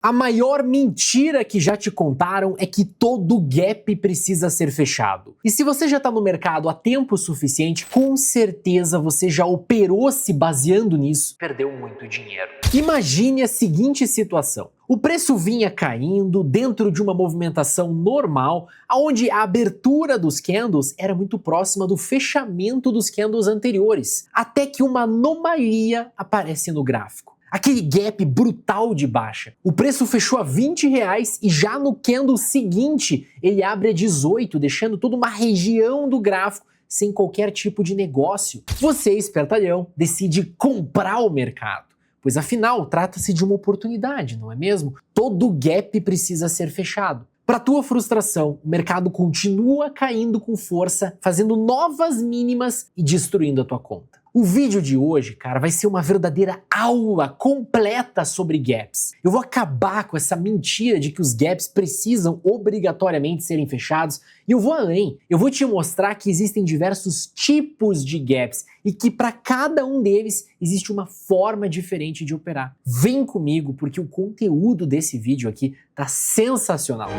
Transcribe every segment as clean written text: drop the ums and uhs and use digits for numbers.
A maior mentira que já te contaram é que todo gap precisa ser fechado. E se você já está no mercado há tempo suficiente, com certeza você já operou se baseando nisso. Perdeu muito dinheiro. Imagine a seguinte situação. O preço vinha caindo dentro de uma movimentação normal, onde a abertura dos candles era muito próxima do fechamento dos candles anteriores, até que uma anomalia aparece no gráfico. Aquele gap brutal de baixa. O preço fechou a R$20 e já no candle seguinte ele abre a 18, deixando toda uma região do gráfico sem qualquer tipo de negócio. Você, espertalhão, decide comprar o mercado, pois afinal trata-se de uma oportunidade, não é mesmo? Todo gap precisa ser fechado. Para tua frustração, o mercado continua caindo com força, fazendo novas mínimas e destruindo a tua conta. O vídeo de hoje, cara, vai ser uma verdadeira aula completa sobre gaps. Eu vou acabar com essa mentira de que os gaps precisam obrigatoriamente serem fechados e eu vou além. Eu vou te mostrar que existem diversos tipos de gaps e que para cada um deles existe uma forma diferente de operar. Vem comigo porque o conteúdo desse vídeo aqui tá sensacional.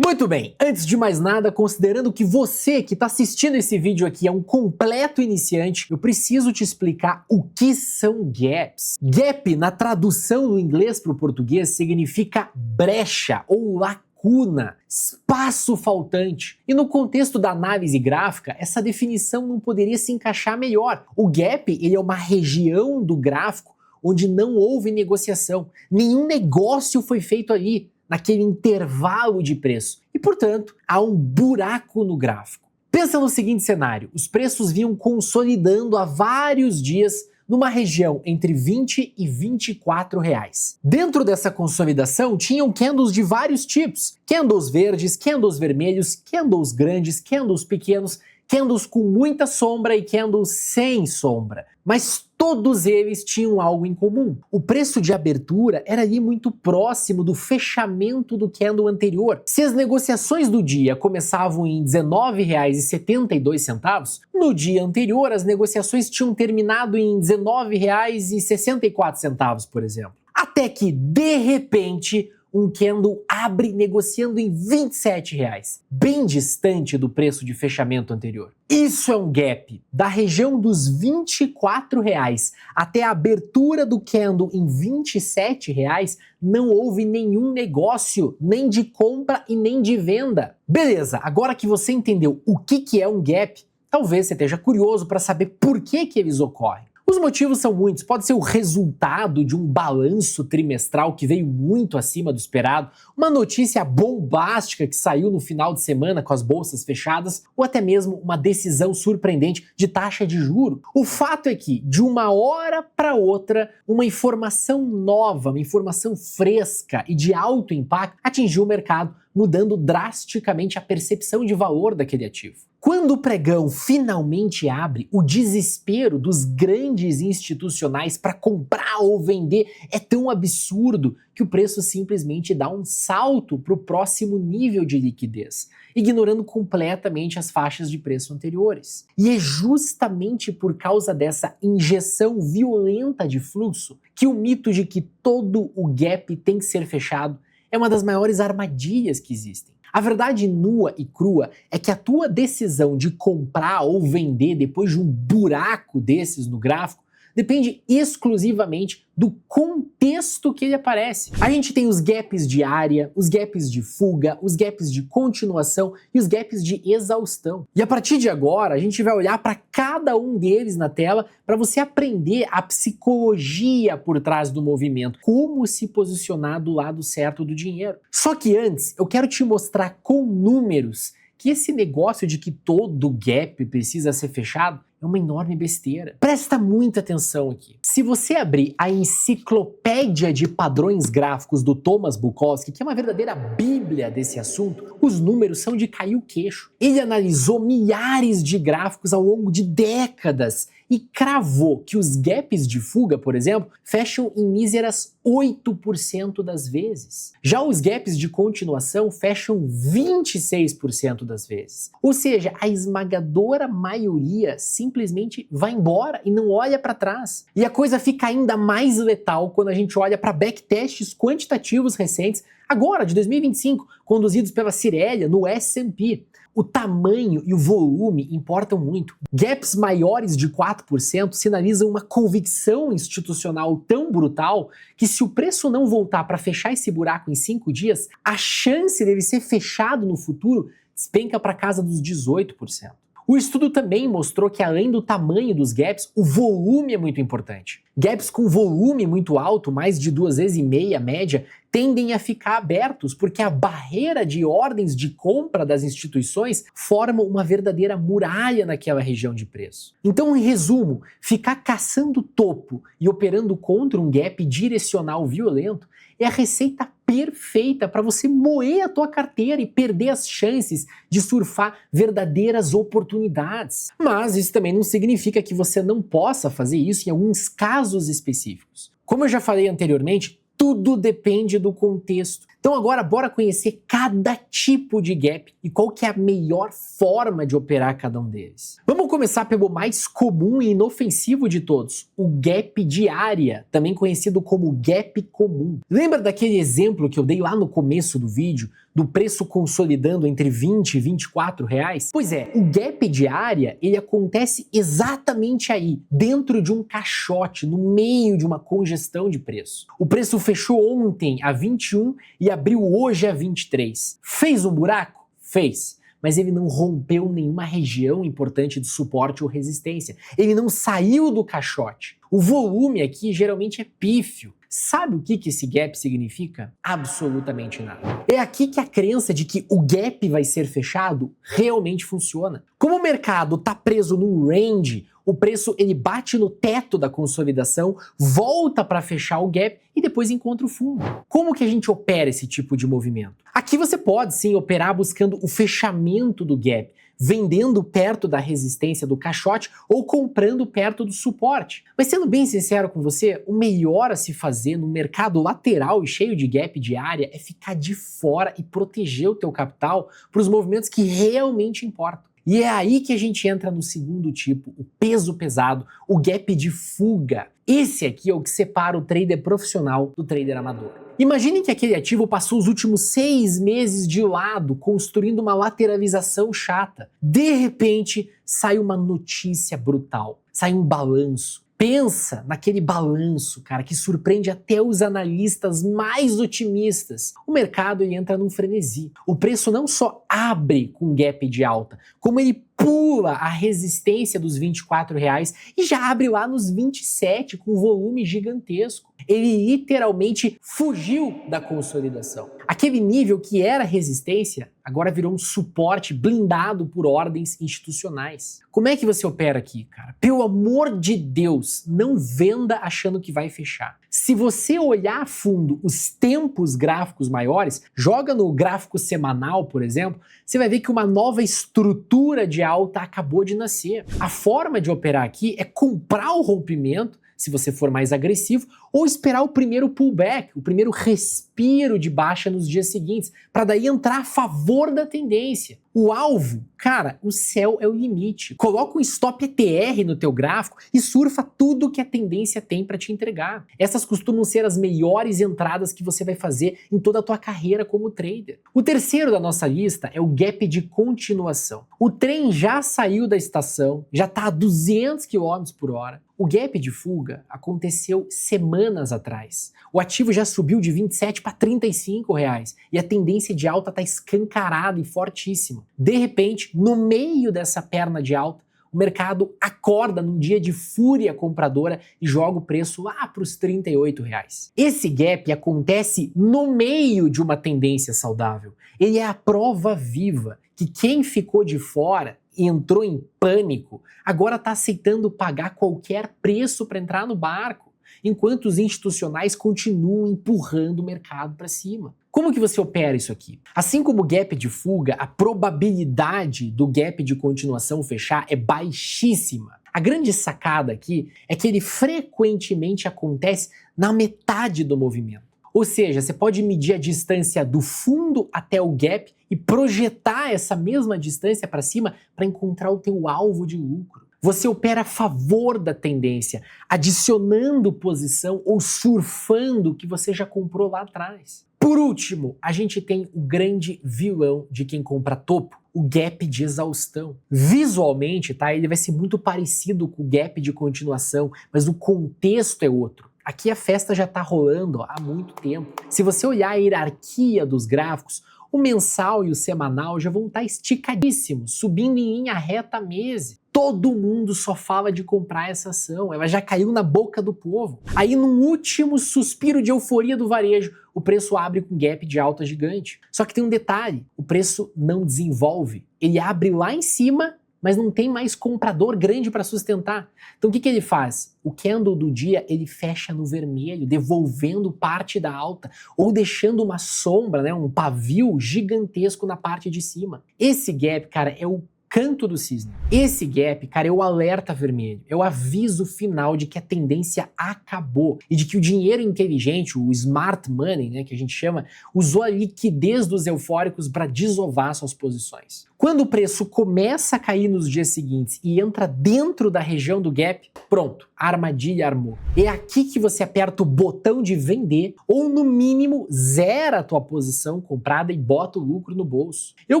Muito bem, antes de mais nada, considerando que você que está assistindo esse vídeo aqui é um completo iniciante, eu preciso te explicar o que são gaps. Gap, na tradução do inglês para o português, significa brecha ou lacuna, espaço faltante. E no contexto da análise gráfica, essa definição não poderia se encaixar melhor. O gap, ele é uma região do gráfico onde não houve negociação, nenhum negócio foi feito ali, naquele intervalo de preço. E, portanto, há um buraco no gráfico. Pensa no seguinte cenário, os preços vinham consolidando há vários dias numa região entre 20 e 24 reais. Dentro dessa consolidação tinham candles de vários tipos, candles verdes, candles vermelhos, candles grandes, candles pequenos, candles com muita sombra e candles sem sombra. Mas todos eles tinham algo em comum. O preço de abertura era ali muito próximo do fechamento do candle anterior. Se as negociações do dia começavam em R$19,72, no dia anterior as negociações tinham terminado em R$19,64, por exemplo. Até que, de repente, um candle abre negociando em R$27, bem distante do preço de fechamento anterior. Isso é um gap. Da região dos R$24 até a abertura do candle em R$27, não houve nenhum negócio, nem de compra e nem de venda. Beleza, agora que você entendeu o que é um gap, talvez você esteja curioso para saber por que eles ocorrem. Os motivos são muitos, pode ser o resultado de um balanço trimestral que veio muito acima do esperado, uma notícia bombástica que saiu no final de semana com as bolsas fechadas, ou até mesmo uma decisão surpreendente de taxa de juro. O fato é que, de uma hora para outra, uma informação nova, uma informação fresca e de alto impacto atingiu o mercado, mudando drasticamente a percepção de valor daquele ativo. Quando o pregão finalmente abre, o desespero dos grandes institucionais para comprar ou vender é tão absurdo que o preço simplesmente dá um salto para o próximo nível de liquidez, ignorando completamente as faixas de preço anteriores. E é justamente por causa dessa injeção violenta de fluxo que o mito de que todo o gap tem que ser fechado é uma das maiores armadilhas que existem. A verdade nua e crua é que a tua decisão de comprar ou vender depois de um buraco desses no gráfico depende exclusivamente do contexto que ele aparece. A gente tem os gaps de área, os gaps de fuga, os gaps de continuação e os gaps de exaustão. E a partir de agora, a gente vai olhar para cada um deles na tela para você aprender a psicologia por trás do movimento, como se posicionar do lado certo do dinheiro. Só que antes, eu quero te mostrar com números que esse negócio de que todo gap precisa ser fechado é uma enorme besteira. Presta muita atenção aqui. Se você abrir a Enciclopédia de Padrões Gráficos do Thomas Bukowski, que é uma verdadeira bíblia desse assunto, os números são de cair o queixo. Ele analisou milhares de gráficos ao longo de décadas e cravou que os gaps de fuga, por exemplo, fecham em míseras 8% das vezes. Já os gaps de continuação fecham 26% das vezes. Ou seja, a esmagadora maioria simplesmente vai embora e não olha para trás. E a coisa fica ainda mais letal quando a gente olha para backtests quantitativos recentes, agora de 2025, conduzidos pela Cirelia no S&P. O tamanho e o volume importam muito. Gaps maiores de 4% sinalizam uma convicção institucional tão brutal que, se o preço não voltar para fechar esse buraco em 5 dias, a chance dele ser fechado no futuro despenca para casa dos 18%. O estudo também mostrou que, além do tamanho dos gaps, o volume é muito importante. Gaps com volume muito alto, mais de 2,5 vezes a média, tendem a ficar abertos porque a barreira de ordens de compra das instituições forma uma verdadeira muralha naquela região de preço. Então, em resumo, ficar caçando topo e operando contra um gap direcional violento é a receita perfeita para você moer a tua carteira e perder as chances de surfar verdadeiras oportunidades. Mas isso também não significa que você não possa fazer isso em alguns casos específicos. Como eu já falei anteriormente, tudo depende do contexto. Então agora bora conhecer cada tipo de gap e qual que é a melhor forma de operar cada um deles. Vamos começar pelo mais comum e inofensivo de todos, o gap de área, também conhecido como gap comum. Lembra daquele exemplo que eu dei lá no começo do vídeo, do preço consolidando entre 20 e 24 reais? Pois é, o gap de área, ele acontece exatamente aí, dentro de um caixote, no meio de uma congestão de preço. O preço fechou ontem a 21 e abriu hoje a 23. Fez um buraco? Fez. Mas ele não rompeu nenhuma região importante de suporte ou resistência. Ele não saiu do caixote. O volume aqui geralmente é pífio. Sabe o que esse gap significa? Absolutamente nada. É aqui que a crença de que o gap vai ser fechado realmente funciona. Como o mercado está preso num range, o preço ele bate no teto da consolidação, volta para fechar o gap e depois encontra o fundo. Como que a gente opera esse tipo de movimento? Aqui você pode sim operar buscando o fechamento do gap, vendendo perto da resistência do caixote ou comprando perto do suporte. Mas sendo bem sincero com você, o melhor a se fazer no mercado lateral e cheio de gap de área é ficar de fora e proteger o teu capital para os movimentos que realmente importam. E é aí que a gente entra no segundo tipo, o peso pesado, o gap de fuga. Esse aqui é o que separa o trader profissional do trader amador. Imagine que aquele ativo passou os últimos 6 meses de lado, construindo uma lateralização chata. De repente, sai uma notícia brutal, sai um balanço. Pensa naquele balanço, cara, que surpreende até os analistas mais otimistas. O mercado entra num frenesi. O preço não só abre com gap de alta, como ele pula a resistência dos 24 reais e já abre lá nos 27 com volume gigantesco. Ele literalmente fugiu da consolidação. Aquele nível que era resistência agora virou um suporte blindado por ordens institucionais. Como é que você opera aqui, cara? Pelo amor de Deus, não venda achando que vai fechar. Se você olhar a fundo os tempos gráficos maiores, joga no gráfico semanal, por exemplo, você vai ver que uma nova estrutura de alta acabou de nascer. A forma de operar aqui é comprar o rompimento, se você for mais agressivo, ou esperar o primeiro pullback, o primeiro respiro de baixa nos dias seguintes, para daí entrar a favor da tendência. O alvo, cara, o céu é o limite. Coloca um stop ETR no teu gráfico e surfa tudo que a tendência tem para te entregar. Essas costumam ser as melhores entradas que você vai fazer em toda a tua carreira como trader. O terceiro da nossa lista é o gap de continuação. O trem já saiu da estação, já está a 200 km por hora. O gap de fuga aconteceu semanas atrás. O ativo já subiu de 27 para 35 reais e a tendência de alta está escancarada e fortíssima. De repente, no meio dessa perna de alta, o mercado acorda num dia de fúria compradora e joga o preço lá para os 38 reais. Esse gap acontece no meio de uma tendência saudável. Ele é a prova viva que quem ficou de fora e entrou em pânico, agora está aceitando pagar qualquer preço para entrar no barco, enquanto os institucionais continuam empurrando o mercado para cima. Como que você opera isso aqui? Assim como o gap de fuga, a probabilidade do gap de continuação fechar é baixíssima. A grande sacada aqui é que ele frequentemente acontece na metade do movimento. Ou seja, você pode medir a distância do fundo até o gap e projetar essa mesma distância para cima para encontrar o teu alvo de lucro. Você opera a favor da tendência, adicionando posição ou surfando o que você já comprou lá atrás. Por último, a gente tem o grande vilão de quem compra topo, o gap de exaustão. Visualmente, tá, ele vai ser muito parecido com o gap de continuação, mas o contexto é outro. Aqui a festa já está rolando há muito tempo. Se você olhar a hierarquia dos gráficos, o mensal e o semanal já vão estar esticadíssimos, subindo em linha reta há meses. Todo mundo só fala de comprar essa ação, ela já caiu na boca do povo. Aí, num último suspiro de euforia do varejo, o preço abre com gap de alta gigante. Só que tem um detalhe, o preço não desenvolve. Ele abre lá em cima, mas não tem mais comprador grande para sustentar. Então o que ele faz? O candle do dia ele fecha no vermelho, devolvendo parte da alta ou deixando uma sombra, né, um pavio gigantesco na parte de cima. Esse gap, cara, é o canto do cisne. Esse gap, cara, é o alerta vermelho, é o aviso final de que a tendência acabou e de que o dinheiro inteligente, o smart money, né, que a gente chama, usou a liquidez dos eufóricos para desovar suas posições. Quando o preço começa a cair nos dias seguintes e entra dentro da região do gap, pronto, a armadilha armou. É aqui que você aperta o botão de vender ou, no mínimo, zera a tua posição comprada e bota o lucro no bolso. Eu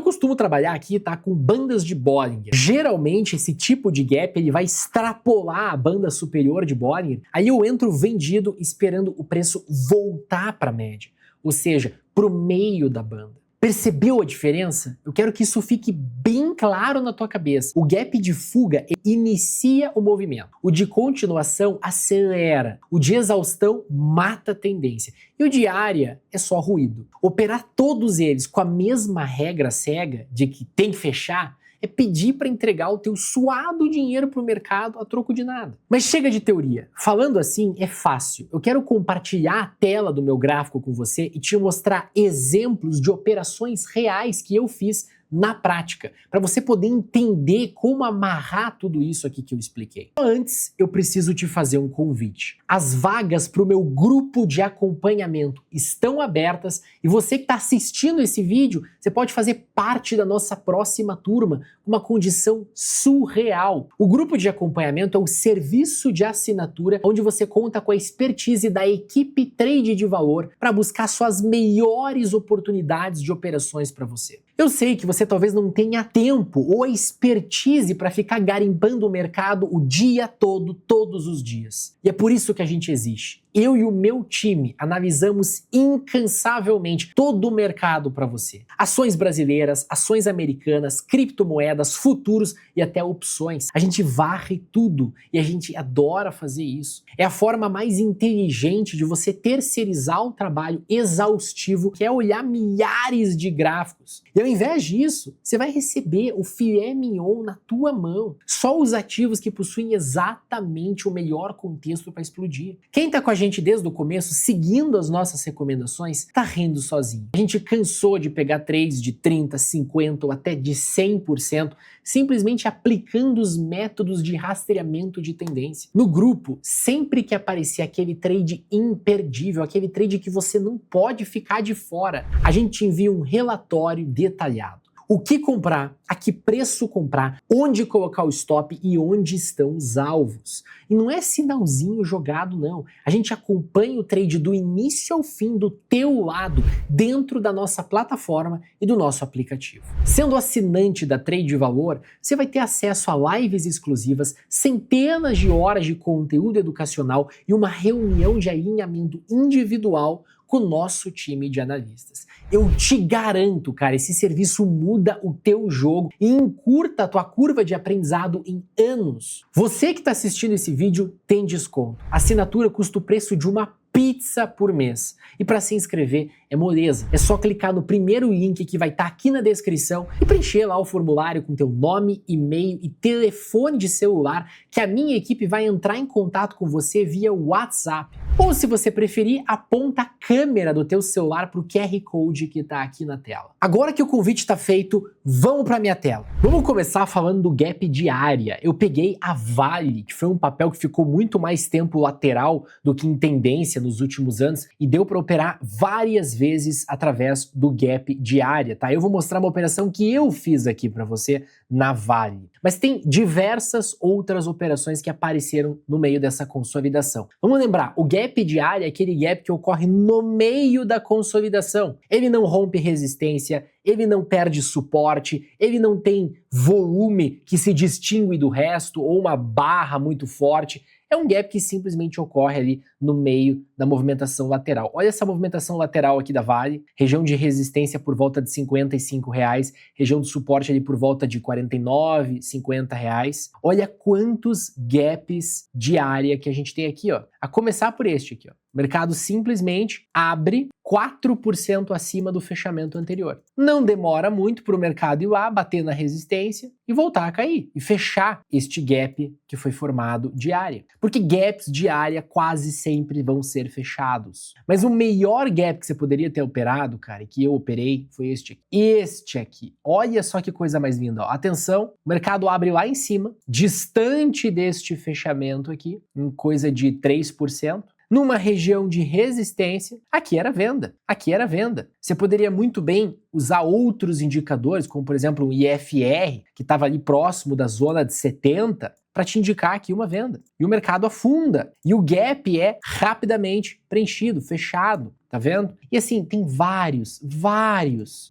costumo trabalhar aqui, tá, com bandas de Bollinger. Geralmente, esse tipo de gap ele vai extrapolar a banda superior de Bollinger, aí eu entro vendido esperando o preço voltar para a média, ou seja, para o meio da banda. Percebeu a diferença? Eu quero que isso fique bem claro na tua cabeça. O gap de fuga inicia o movimento. O de continuação acelera. O de exaustão mata a tendência. E o de área é só ruído. Operar todos eles com a mesma regra cega de que tem que fechar é pedir para entregar o teu suado dinheiro para o mercado a troco de nada. Mas chega de teoria. Falando assim é fácil. Eu quero compartilhar a tela do meu gráfico com você e te mostrar exemplos de operações reais que eu fiz na prática, para você poder entender como amarrar tudo isso aqui que eu expliquei. Antes, eu preciso te fazer um convite. As vagas para o meu grupo de acompanhamento estão abertas e você que está assistindo esse vídeo, você pode fazer parte da nossa próxima turma, uma condição surreal. O grupo de acompanhamento é o serviço de assinatura onde você conta com a expertise da equipe Trade de Valor para buscar suas melhores oportunidades de operações para você. Eu sei que você talvez não tenha tempo ou a expertise para ficar garimpando o mercado o dia todo, todos os dias. E é por isso que a gente existe. Eu e o meu time analisamos incansavelmente todo o mercado para você. Ações brasileiras, ações americanas, criptomoedas, futuros e até opções. A gente varre tudo e a gente adora fazer isso. É a forma mais inteligente de você terceirizar o trabalho exaustivo, que é olhar milhares de gráficos. E ao invés disso, você vai receber o filé mignon na tua mão. Só os ativos que possuem exatamente o melhor contexto para explodir. Quem tá com a gente desde o começo, seguindo as nossas recomendações, tá rindo sozinho. A gente cansou de pegar trades de 30%, 50% ou até de 100%, simplesmente aplicando os métodos de rastreamento de tendência. No grupo, sempre que aparecer aquele trade imperdível, aquele trade que você não pode ficar de fora, a gente envia um relatório detalhado. O que comprar, a que preço comprar, onde colocar o stop e onde estão os alvos. E não é sinalzinho jogado, não. A gente acompanha o trade do início ao fim do teu lado, dentro da nossa plataforma e do nosso aplicativo. Sendo assinante da Trade de Valor, você vai ter acesso a lives exclusivas, centenas de horas de conteúdo educacional e uma reunião de alinhamento individual com o nosso time de analistas. Eu te garanto, cara, esse serviço muda o teu jogo e encurta a tua curva de aprendizado em anos. Você que está assistindo esse vídeo tem desconto. A assinatura custa o preço de uma pizza por mês. E para se inscrever É moleza. É só clicar no primeiro link que vai estar aqui na descrição e preencher lá o formulário com teu nome, e-mail e telefone de celular, que a minha equipe vai entrar em contato com você via WhatsApp. Ou se você preferir, aponta a câmera do teu celular para o QR Code que está aqui na tela. Agora que o convite está feito, vamos para minha tela. Vamos começar falando do gap de área. Eu peguei a Vale, que foi um papel que ficou muito mais tempo lateral do que em tendência nos últimos anos e deu para operar várias vezes através do gap de área, tá? Eu vou mostrar uma operação que eu fiz aqui para você na Vale. Mas tem diversas outras operações que apareceram no meio dessa consolidação. Vamos lembrar, o gap de área é aquele gap que ocorre no meio da consolidação. Ele não rompe resistência, ele não perde suporte, ele não tem volume que se distingue do resto ou uma barra muito forte. É um gap que simplesmente ocorre ali no meio da movimentação lateral. Olha essa movimentação lateral aqui da Vale, região de resistência por volta de R$55, região de suporte ali por volta de R$49, R$50. Olha quantos gaps de área que a gente tem aqui, ó. A começar por este aqui, ó. O mercado simplesmente abre 4% acima do fechamento anterior. Não demora muito para o mercado ir lá, bater na resistência e voltar a cair e fechar este gap que foi formado de área. Porque gaps de área quase sempre vão ser fechados. Mas o melhor gap que você poderia ter operado, cara, e que eu operei, foi este aqui. Este aqui. Olha só que coisa mais linda, ó. Atenção, o mercado abre lá em cima, distante deste fechamento aqui, em coisa de 3%. Numa região de resistência, aqui era venda, aqui era venda. Você poderia muito bem usar outros indicadores, como por exemplo o IFR, que estava ali próximo da zona de 70, para te indicar aqui uma venda. E o mercado afunda, e o gap é rapidamente preenchido, fechado, tá vendo? E assim, tem vários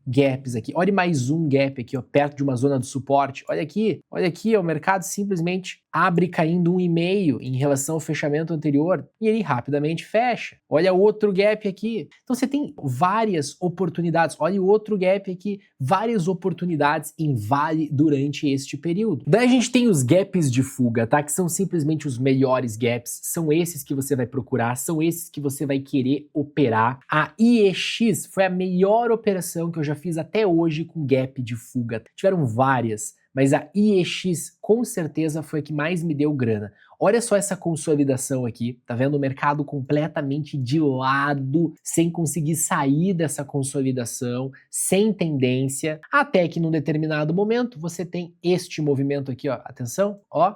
gaps aqui. Olha mais um gap aqui, ó, perto de uma zona de suporte. Olha aqui, ó, o mercado simplesmente abre caindo 1,5 em relação ao fechamento anterior e ele rapidamente fecha. Olha outro gap aqui. Então você tem várias oportunidades. Olha o outro gap aqui, várias oportunidades em Vale durante este período. Daí a gente tem os gaps de fuga, tá? Que são simplesmente os melhores gaps. São esses que você vai procurar, são esses que você vai querer operar. A IEX foi a melhor operação que eu já fiz até hoje com gap de fuga. Tiveram várias, mas a IEX com certeza foi a que mais me deu grana. Olha só essa consolidação aqui, tá vendo o mercado completamente de lado, sem conseguir sair dessa consolidação, sem tendência, até que num determinado momento você tem este movimento aqui, ó, atenção, ó,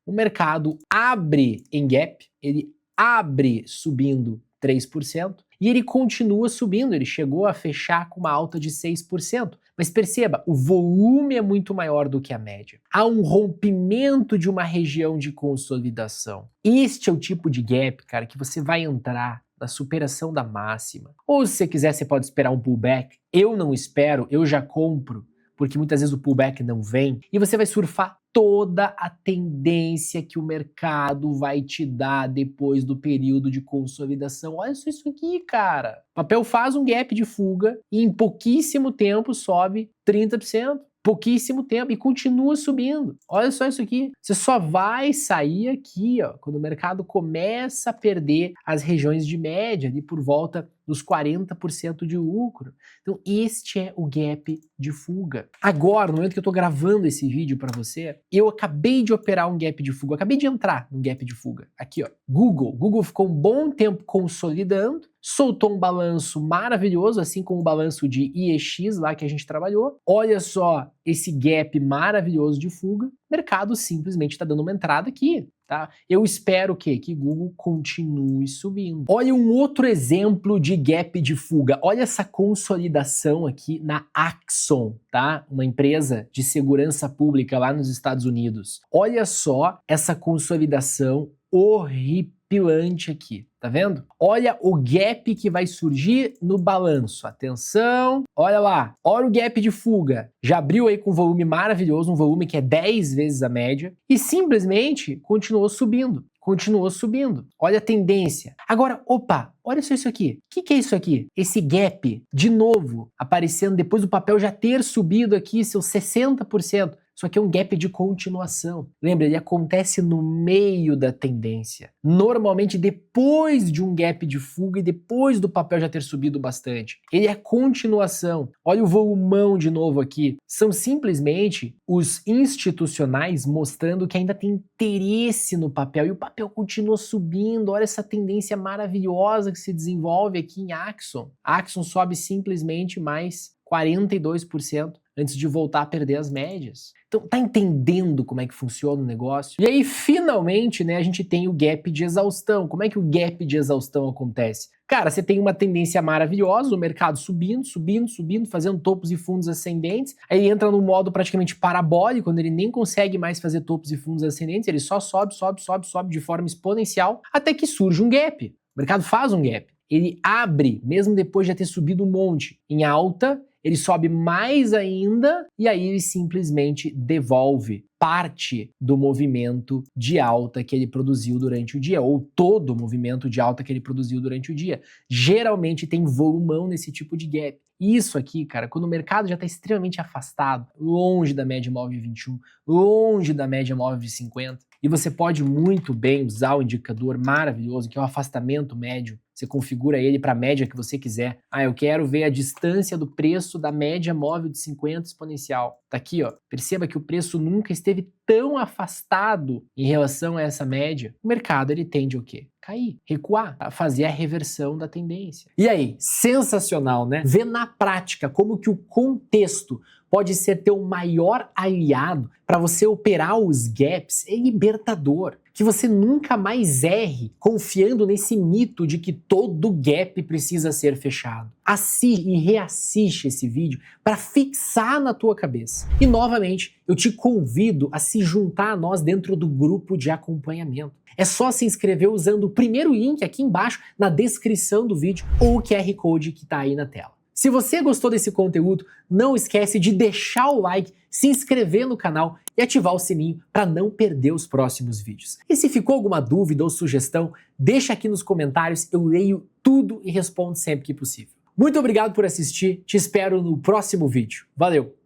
o mercado abre em gap, ele abre subindo 3%, e ele continua subindo, ele chegou a fechar com uma alta de 6%. Mas perceba, o volume é muito maior do que a média. Há um rompimento de uma região de consolidação. Este é o tipo de gap, cara, que você vai entrar na superação da máxima. Ou se você quiser, você pode esperar um pullback. Eu não espero, eu já compro, porque muitas vezes o pullback não vem, e você vai surfar toda a tendência que o mercado vai te dar depois do período de consolidação. Olha só isso aqui, cara. O papel faz um gap de fuga e em pouquíssimo tempo sobe 30%. Pouquíssimo tempo e continua subindo. Olha só isso aqui. Você só vai sair aqui, ó, quando o mercado começa a perder as regiões de média, ali por volta dos 40% de lucro. Então, este é o gap de fuga. Agora, no momento que eu estou gravando esse vídeo para você, eu acabei de operar um gap de fuga, eu acabei de entrar num gap de fuga. Aqui, ó, Google ficou um bom tempo consolidando, soltou um balanço maravilhoso, assim como o balanço de IEX lá que a gente trabalhou. Olha só esse gap maravilhoso de fuga. O mercado simplesmente está dando uma entrada aqui, tá? Eu espero o quê? Que Google continue subindo. Olha um outro exemplo de gap de fuga. Olha essa consolidação aqui na Axon, tá? Uma empresa de segurança pública lá nos Estados Unidos. Olha só essa consolidação horripilante aqui, tá vendo? Olha o gap que vai surgir no balanço. Atenção, olha lá, olha o gap de fuga. Já abriu aí com um volume maravilhoso, um volume que é 10 vezes a média e simplesmente continuou subindo. Continuou subindo. Olha a tendência. Agora, opa, olha só isso aqui. O que é isso aqui? Esse gap, de novo, aparecendo depois do papel já ter subido aqui seus 60%. Isso aqui é um gap de continuação. Lembra, ele acontece no meio da tendência. Normalmente depois de um gap de fuga e depois do papel já ter subido bastante. Ele é continuação. Olha o volumão de novo aqui. São simplesmente os institucionais mostrando que ainda tem interesse no papel e o papel continua subindo. Olha essa tendência maravilhosa que se desenvolve aqui em Axon. Axon sobe simplesmente mais 42% antes de voltar a perder as médias. Então, tá entendendo como é que funciona o negócio? E aí, finalmente, né, a gente tem o gap de exaustão. Como é que o gap de exaustão acontece? Cara, você tem uma tendência maravilhosa, o mercado subindo, subindo, subindo, fazendo topos e fundos ascendentes. Aí entra no modo praticamente parabólico, quando ele nem consegue mais fazer topos e fundos ascendentes, ele só sobe, sobe, sobe, sobe de forma exponencial, até que surge um gap. O mercado faz um gap. Ele abre, mesmo depois de já ter subido um monte, em alta, ele sobe mais ainda e aí ele simplesmente devolve parte do movimento de alta que ele produziu durante o dia, ou todo o movimento de alta que ele produziu durante o dia. Geralmente tem volumão nesse tipo de gap. Isso aqui, cara, quando o mercado já está extremamente afastado, longe da média móvel de 21, longe da média móvel de 50, e você pode muito bem usar o indicador maravilhoso, que é o afastamento médio. Você configura ele para a média que você quiser. Ah, eu quero ver a distância do preço da média móvel de 50 exponencial. Tá aqui, ó. Perceba que o preço nunca esteve tão afastado em relação a essa média. O mercado, ele tende o quê? Cair, recuar, fazer a reversão da tendência. E aí, sensacional, né? Ver na prática como que o contexto pode ser teu maior aliado para você operar os gaps é libertador. Que você nunca mais erre confiando nesse mito de que todo gap precisa ser fechado. Assiste e reassiste esse vídeo para fixar na tua cabeça. E novamente, eu te convido a se juntar a nós dentro do grupo de acompanhamento. É só se inscrever usando o primeiro link aqui embaixo na descrição do vídeo ou o QR Code que está aí na tela. Se você gostou desse conteúdo, não esquece de deixar o like, se inscrever no canal e ativar o sininho para não perder os próximos vídeos. E se ficou alguma dúvida ou sugestão, deixa aqui nos comentários, eu leio tudo e respondo sempre que possível. Muito obrigado por assistir, te espero no próximo vídeo. Valeu!